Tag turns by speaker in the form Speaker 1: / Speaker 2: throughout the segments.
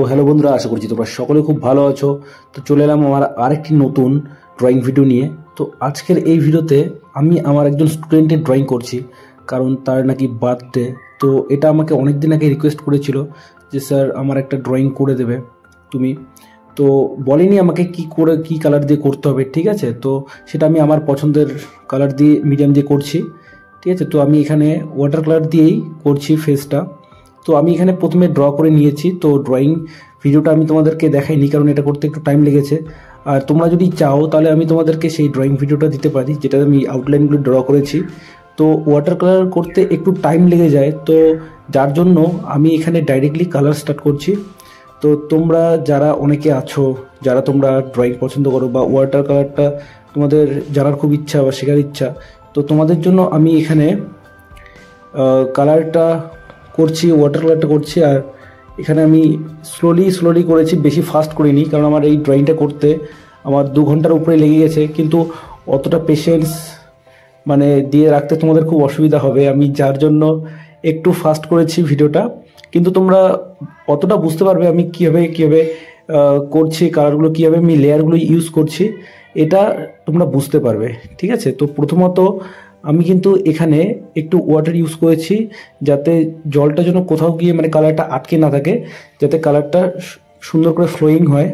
Speaker 1: Hello বন্ধুরা, আশা করছি তোমরা সকলে খুব ভালো আছো। তো চলে এলাম আমার আরেকটি নতুন ড্রয়িং ভিডিও নিয়ে। তো আজকের এই ভিডিওতে আমি আমার একজন স্টুডেন্টের ড্রয়িং করছি, কারণ তার নাকি বার্থডে। তো এটা আমাকে অনেক দিন আগে রিকোয়েস্ট করেছিল যে স্যার আমার একটা ড্রয়িং করে দেবে তুমি। তো বলেনি আমাকে কি কালার দিয়ে করতে হবে, ঠিক আছে। তো সেটা আমি আমার পছন্দের কালার দিয়ে, মিডিয়াম দিয়ে করছি, ঠিক আছে। তো আমি এখানে ওয়াটার কালার দিয়েই করছি ফেসটা। তো আমি এখানে প্রথমে ড্র করে নিয়েছি। তো ড্রয়িং ভিডিওটা আমি তোমাদেরকে দেখাইনি, কারণ এটা করতে একটু টাইম লেগেছে। আর তোমরা যদি চাও তাহলে আমি তোমাদেরকে সেই ড্রয়িং ভিডিওটা দিতে পারি, যেটা আমি আউটলাইনগুলো ড্র করেছি। তো ওয়াটার কালার করতে একটু টাইম লেগে যায়, তো যার জন্য আমি এখানে ডাইরেক্টলি কালার স্টার্ট করছি। তো তোমরা যারা অনেকে আছো, যারা তোমরা ড্রয়িং পছন্দ করো বা ওয়াটার কালারটা তোমাদের জানার খুব ইচ্ছা বা শেখার ইচ্ছা, তো তোমাদের জন্য আমি এখানে কালারটা করছি, ওয়াটার কালারটা করছি। আর এখানে আমি স্লোলি করেছি, বেশি ফাস্ট করিনি, কারণ আমার এই ড্রয়িংটা করতে আমার 2 ঘন্টার উপরে লেগে গেছে। কিন্তু অতটা পেশেন্স মানে দিয়ে রাখতে তোমাদের খুব অসুবিধা হবে, আমি যার জন্য একটু ফাস্ট করেছি ভিডিওটা। কিন্তু তোমরা অতটা বুঝতে পারবে আমি কীভাবে করছি, কালারগুলো কীভাবে আমি লেয়ারগুলো ইউজ করছি, এটা তোমরা বুঝতে পারবে, ঠিক আছে। তো প্রথমত আমি কিন্তু এখানে একটু ওয়াটার ইউজ করেছি, যাতে জলটা যেন কোথাও গিয়ে মানে কালারটা আটকে না থাকে, যাতে কালারটা সুন্দর করে ফ্লোয়িং হয়।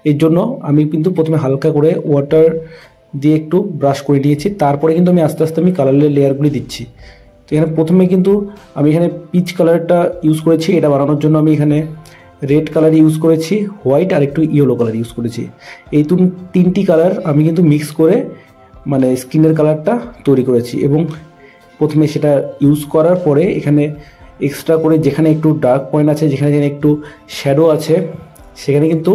Speaker 1: এর জন্য আমি কিন্তু প্রথমে হালকা করে ওয়াটার দিয়ে একটু ব্রাশ করে নিয়েছি, তারপরে কিন্তু আমি আস্তে আস্তে আমি কালারের লেয়ারগুলি দিচ্ছি। তো এখানে প্রথমে কিন্তু আমি এখানে পিচ কালারটা ইউজ করেছি, এটা বানানোর জন্য আমি এখানে রেড কালার ইউজ করেছি, হোয়াইট আর একটু ইয়েলো কালার ইউজ করেছি। এই তিনটি কালার আমি কিন্তু মিক্স করে মানে স্কিনের কালারটা তৈরি করেছি। এবং প্রথমে সেটা ইউজ করার পরে এখানে এক্সট্রা করে যেখানে একটু ডার্ক পয়েন্ট আছে, যেখানে একটু শ্যাডো আছে, সেখানে কিন্তু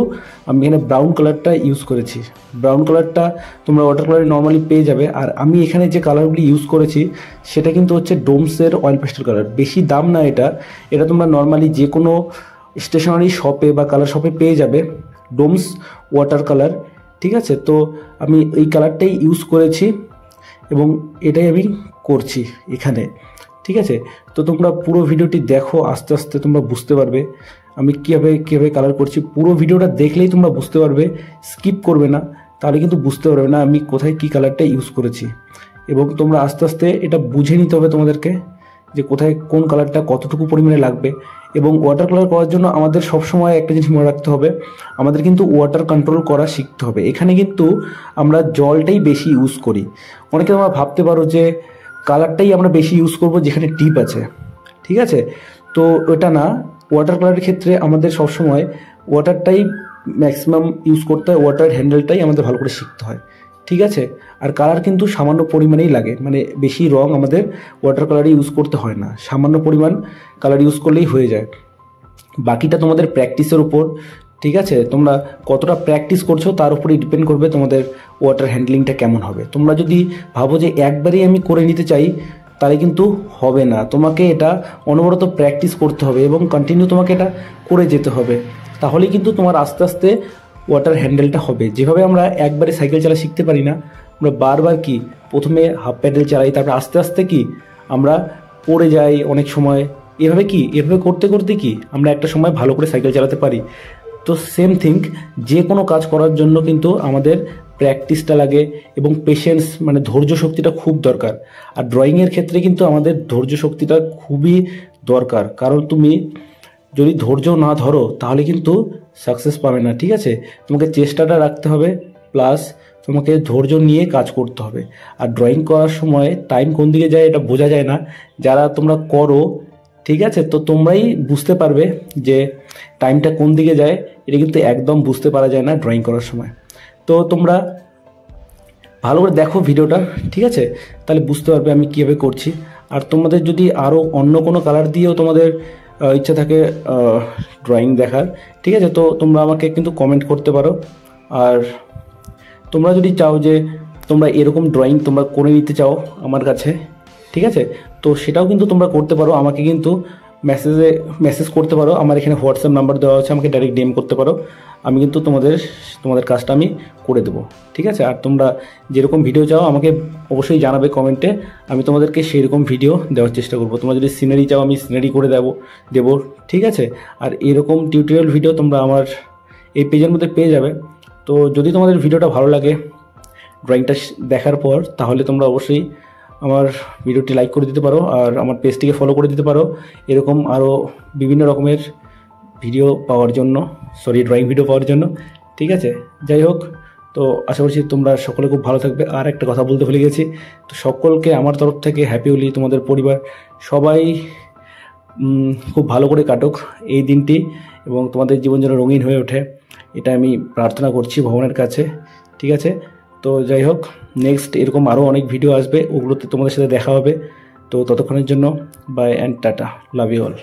Speaker 1: আমি এখানে ব্রাউন কালারটা ইউজ করেছি। ব্রাউন কালারটা তোমরা ওয়াটার কালারে নর্মালি পেয়ে যাবে। আর আমি এখানে যে কালারগুলি ইউজ করেছি সেটা কিন্তু হচ্ছে ডোমসের অয়েল পেস্টেল কালার। বেশি দাম না এটা তোমরা নর্মালি যে কোনো স্টেশনারি শপে বা কালার শপে পেয়ে যাবে, ডোমস ওয়াটার কালার, ঠিক আছে। তো আমি এই কালারটাই ইউজ করেছি এবং এটাই আমি করছি এখানে, ঠিক আছে। তো তোমরা পুরো ভিডিওটি দেখো, আস্তে আস্তে তোমরা বুঝতে পারবে আমি কীভাবে কালার করছি। পুরো ভিডিওটা দেখলেই তোমরা বুঝতে পারবে, স্কিপ করবে না, তাহলে কিন্তু বুঝতে পারবে না আমি কোথায় কী কালারটা ইউজ করেছি। এবং তোমরা আস্তে আস্তে এটা বুঝে নিতে হবে তোমাদেরকে, যে কোথায় কোন কালারটা কতটুকু পরিমাণে লাগবে। এবং ওয়াটার কালার করার জন্য আমাদের সবসময় একটা জিনিস মনে রাখতে হবে, আমাদের কিন্তু ওয়াটার কন্ট্রোল করা শিখতে হবে। এখানে কিন্তু আমরা জলটাই বেশি ইউজ করি। অনেকে তোমরা ভাবতে পারো যে কালারটাই আমরা বেশি ইউজ করব যেখানে ডিপ আছে, ঠিক আছে। তো ওটা না, ওয়াটার কালারের ক্ষেত্রে আমাদের সবসময় ওয়াটারটাই ম্যাক্সিমাম ইউজ করতে হয়, ওয়াটার হ্যান্ডেলটাই আমাদের ভালো করে শিখতে হয়, ঠিক আছে। আর কালার কিন্তু সামান্য পরিমাণেই লাগে, মানে বেশি রং আমাদের ওয়াটার কালারে ইউজ করতে হয় না, সামান্য পরিমাণ কালার ইউজ করলেই হয়ে যায়। বাকিটা তোমাদের প্র্যাকটিসের উপর, ঠিক আছে। তোমরা কতটা প্র্যাকটিস করছো তার উপরেই ডিপেন্ড করবে তোমাদের ওয়াটার হ্যান্ডলিংটা কেমন হবে। তোমরা যদি ভাবো যে একবারেই আমি করে নিতে চাই, তাহলে কিন্তু হবে না। তোমাকে এটা অনবরত প্র্যাকটিস করতে হবে এবং কন্টিনিউ তোমাকে এটা করে যেতে হবে, তাহলেই কিন্তু তোমার আস্তে আস্তে ওয়াটার হ্যান্ডেলটা হবে। যেভাবে আমরা একবারে সাইকেল চালা শিখতে পারি না, আমরা বারবার কি প্রথমে হাফ প্যাডেল চালাই, তারপর আস্তে আস্তে কি আমরা পড়ে যাই অনেক সময়। এভাবে করতে করতে কি আমরা একটা সময় ভালো করে সাইকেল চালাতে পারি। তো সেম থিঙ্ক, যে কোনো কাজ করার জন্য কিন্তু আমাদের প্র্যাকটিসটা লাগে এবং পেশেন্স মানে ধৈর্য শক্তিটা খুব দরকার। আর ড্রয়িংয়ের ক্ষেত্রে কিন্তু আমাদের ধৈর্য শক্তিটা খুবই দরকার, কারণ তুমি যদি ধৈর্য না ধরো তাহলে কিন্তু সাকসেস পাবে না, ঠিক আছে। তোমাকে চেষ্টাটা রাখতে হবে, প্লাস তোমাকে ধৈর্য নিয়ে কাজ করতে হবে। আর ড্রয়িং করার সময় টাইম কোন দিকে যায় এটা বোঝা যায় না, যারা তোমরা করো, ঠিক আছে। তো তোমরাই বুঝতে পারবে যে টাইমটা কোন দিকে যায়, এটা কিন্তু একদম বুঝতে পারা যায় না ড্রয়িং করার সময়। তো তোমরা ভালো করে দেখো ভিডিওটা, ঠিক আছে, তাহলে বুঝতে পারবে আমি কীভাবে করছি। আর তোমাদের যদি আরও অন্য কোনো কালার দিয়েও তোমাদের ইচ্ছা থাকে ড্রয়িং দেখার, ঠিক আছে, তো তোমরা আমাকে কিন্তু কমেন্ট করতে পারো। আর তোমরা যদি চাও যে তোমরা এরকম ড্রয়িং তোমরা করে নিতে চাও আমার কাছে, ঠিক আছে, তো সেটাও কিন্তু তোমরা করতে পারো। আমাকে কিন্তু মেসেজ করতে পারো। আমার এখানে হোয়াটসঅ্যাপ নাম্বার দেওয়া আছে, আমাকে ডাইরেক্ট ডিএম করতে পারো। আমি কিন্তু তোমাদের কাজটা আমি করে দেবো, ঠিক আছে? আর তোমরা যেরকম ভিডিও চাও আমাকে অবশ্যই জানাবে কমেন্টে, আমি তোমাদেরকে সেই রকম ভিডিও দেওয়ার চেষ্টা করবো। তোমরা যদি সিনারি চাও আমি সিনারি করে দেবো, ঠিক আছে? আর এরকম টিউটোরিয়াল ভিডিও তোমরা আমার এই পেজের মধ্যে পেয়ে যাবে। তো যদি তোমাদের ভিডিওটা ভালো লাগে ড্রয়িংটা দেখার পর, তাহলে তোমরা অবশ্যই আমার ভিডিওটি লাইক করে দিতে পারো আর আমার পেজটিকে ফলো করে দিতে পারো এরকম আরও বিভিন্ন রকমের ভিডিও পাওয়ার জন্য, ড্রয়িং ভিডিও পাওয়ার জন্য, ঠিক আছে? যাই হোক, তো আশা করছি তোমরা সকলে খুব ভালো থাকবে। আর একটা কথা বলতে ভুলে গেছি, তো সকলকে আমার তরফ থেকে হ্যাপি হোলি। তোমাদের পরিবার সবাই খুব ভালো করে কাটুক এই দিনটি এবং তোমাদের জীবন যেন রঙিন হয়ে ওঠে, এটা আমি প্রার্থনা করছি ভগবানের কাছে, ঠিক আছে? তো যাই হোক, নেক্সট এরকম আরও অনেক ভিডিও আসবে, ওগুলোতে তোমাদের সাথে দেখা হবে। তো ততক্ষণের জন্য bye and tata, love you all.